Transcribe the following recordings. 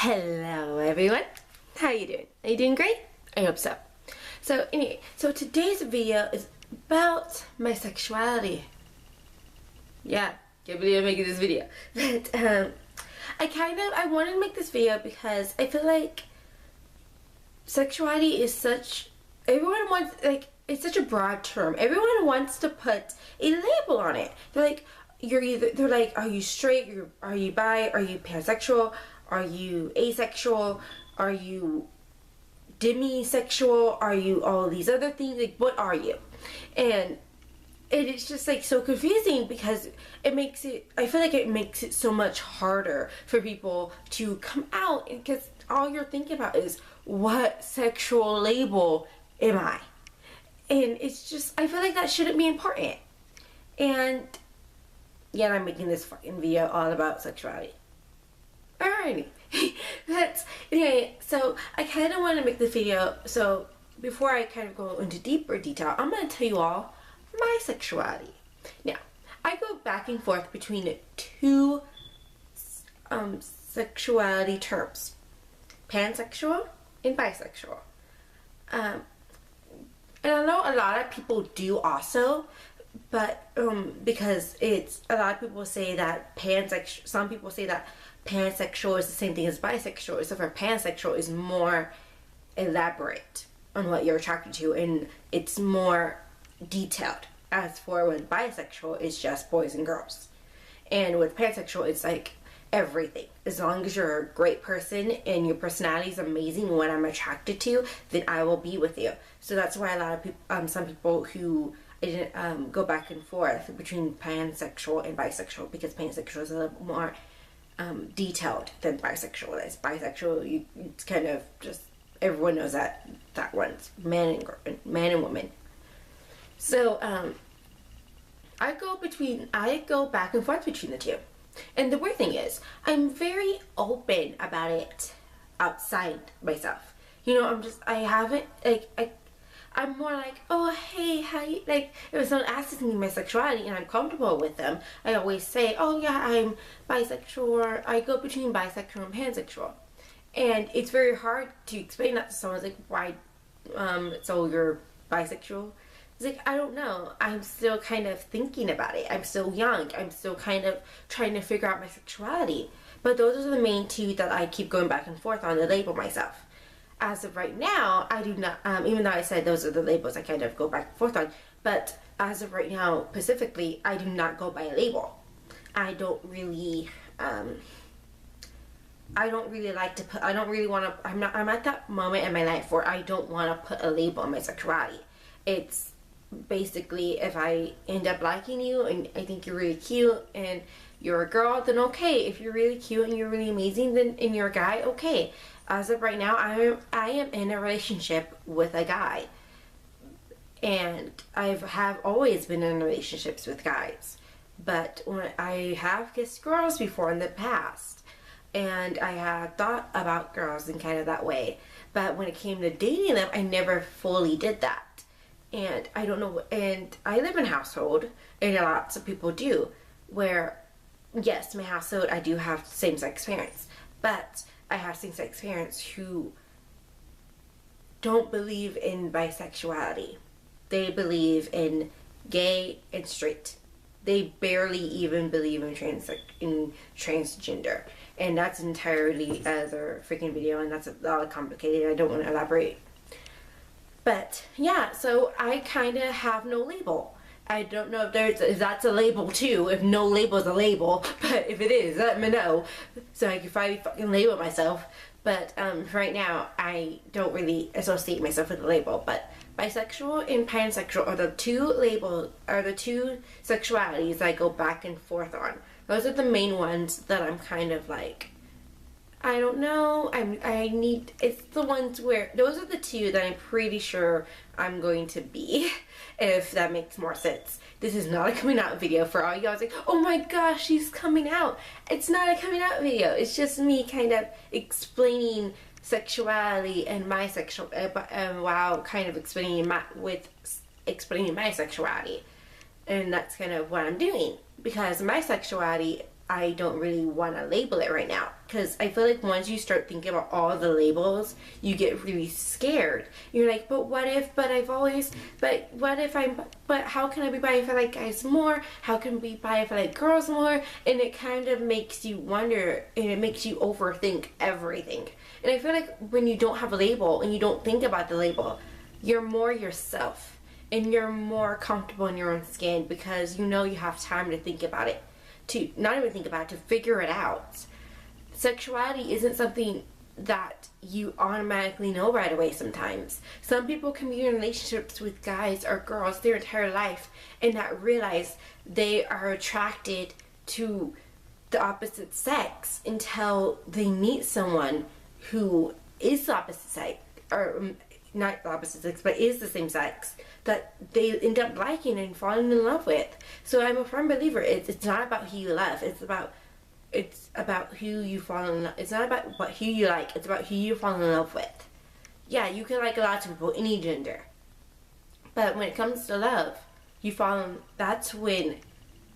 Hello everyone, how you doing? Are you doing great? I hope so. So anyway, today's video is about my sexuality. Yeah, can't believe I'm making this video. But I wanted to make this video because I feel like sexuality is everyone wants, it's such a broad term. Everyone wants to put a label on it. They're like, are you straight? Are you bi? Are you pansexual? Are you asexual? Are you demisexual? Are you all these other things? Like, what are you? And it's just like so confusing because I feel like it makes it so much harder for people to come out, because all you're thinking about is, what sexual label am I? And it's just, I feel like that shouldn't be important. And yeah, I'm making this fucking video all about sexuality. Alrighty. Anyway, so I kind of want to make the video, so before I kind of go into deeper detail, I'm going to tell you all my sexuality. Now, I go back and forth between two sexuality terms: pansexual and bisexual. And I know a lot of people do also, but because a lot of people say that some people say that pansexual is the same thing as bisexual, except for pansexual is more elaborate on what you're attracted to, and it's more detailed. As for with bisexual, it's just boys and girls. And with pansexual, it's like everything. As long as you're a great person and your personality is amazing, what I'm attracted to, then I will be with you. So that's why a lot of people, some people who go back and forth between pansexual and bisexual, because pansexual is a little more detailed than bisexual is. Bisexual, it's kind of just, everyone knows that one's man and woman. So I go back and forth between the two. And the weird thing is, I'm very open about it outside myself. You know, I'm more like, oh, hey, how you, like, if someone asks me my sexuality and I'm comfortable with them, I always say, oh yeah, I'm bisexual, or I go between bisexual and pansexual. And it's very hard to explain that to someone. Like, why, so you're bisexual? It's like, I don't know. I'm still kind of thinking about it. I'm still young. I'm still kind of trying to figure out my sexuality. But those are the main two that I keep going back and forth on to label myself. As of right now, I do not, even though I said those are the labels I kind of go back and forth on, but as of right now, specifically, I do not go by a label. I don't really like to put, I'm at that moment in my life where I don't want to put a label on my sexuality. It's basically, if I end up liking you and I think you're really cute and you're a girl, then okay. If you're really cute and you're really amazing, and you're a guy, okay. As of right now, I am in a relationship with a guy, and I have always been in relationships with guys. But when I have kissed girls before in the past, and I had thought about girls in kind of that way. But when it came to dating them, I never fully did that. And I don't know. And I live in a household, and lots of people do, where yes, my household, I do have same-sex parents, but I have same-sex parents who don't believe in bisexuality. They believe in gay and straight. They barely even believe in transgender. And that's entirely other freaking video, and that's a lot complicated. I don't want to elaborate. But yeah, so I kind of have no label. I don't know if that's a label too, if no label is a label, but if it is, let me know so I can finally fucking label myself. But right now, I don't really associate myself with a label. But bisexual and pansexual are the two sexualities I go back and forth on. Those are the main ones that I'm kind of like, I don't know, it's the ones where, those are the two that I'm pretty sure I'm going to be, if that makes more sense. This is not a coming out video for all y'all. Like, oh my gosh, she's coming out. It's not a coming out video. It's just me kind of explaining sexuality and my while kind of explaining my sexuality. And that's kind of what I'm doing, because my sexuality I don't really want to label it right now, because I feel like once you start thinking about all the labels, you get really scared. You're like, but what if, but I've always, but what if I'm, but how can I be bi if I like guys more? How can I be bi if I like girls more? And it kind of makes you wonder, and it makes you overthink everything. And I feel like when you don't have a label and you don't think about the label, you're more yourself and you're more comfortable in your own skin, because you know you have time to think about it. To not even think about it, to figure it out. Sexuality isn't something that you automatically know right away sometimes. Some people can be in relationships with guys or girls their entire life and not realize they are attracted to the opposite sex until they meet someone who is the opposite sex, or not the opposite sex, but is the same sex, that they end up liking and falling in love with. So I'm a firm believer. It's not about who you love. It's about who you fall in love. It's not about who you like. It's about who you fall in love with. Yeah, you can like a lot of people, any gender, but when it comes to love, you fall in. That's when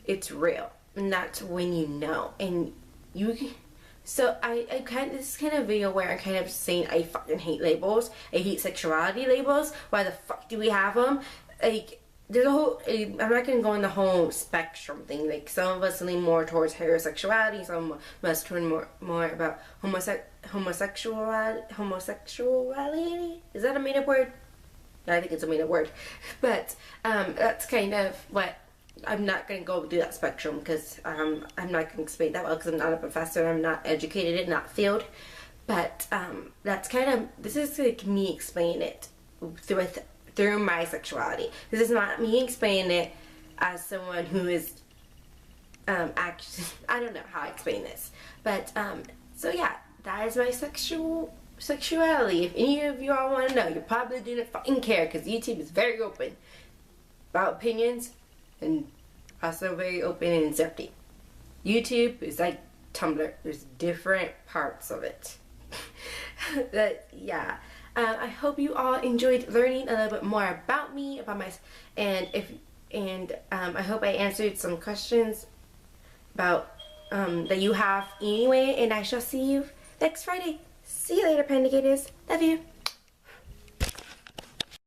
it's real, and that's when you know, and you. So I this is kind of a video where I'm kind of saying I fucking hate labels. I hate sexuality labels. Why the fuck do we have them? Like, there's a whole, I'm not going to go in the whole spectrum thing. Like, some of us lean more towards heterosexuality, some of us turn more about homosexuality. Is that a made up word? Yeah, I think it's a made up word. But that's kind of what, I'm not going to go do that spectrum, because I'm not going to explain that well, because I'm not a professor, I'm not educated in that field. But that's kind of, this is like me explaining it through my sexuality. This is not me explaining it as someone who is actually, I don't know how I explain this. But so yeah, that is my sexuality. If any of you all want to know, you probably didn't fucking care, because YouTube is very open about opinions, and also very open and accepting. YouTube is like Tumblr. There's different parts of it. But yeah, I hope you all enjoyed learning a little bit more about me, about my, and I hope I answered some questions about that you have anyway. And I shall see you next Friday. See you later, pandacuites. Love you.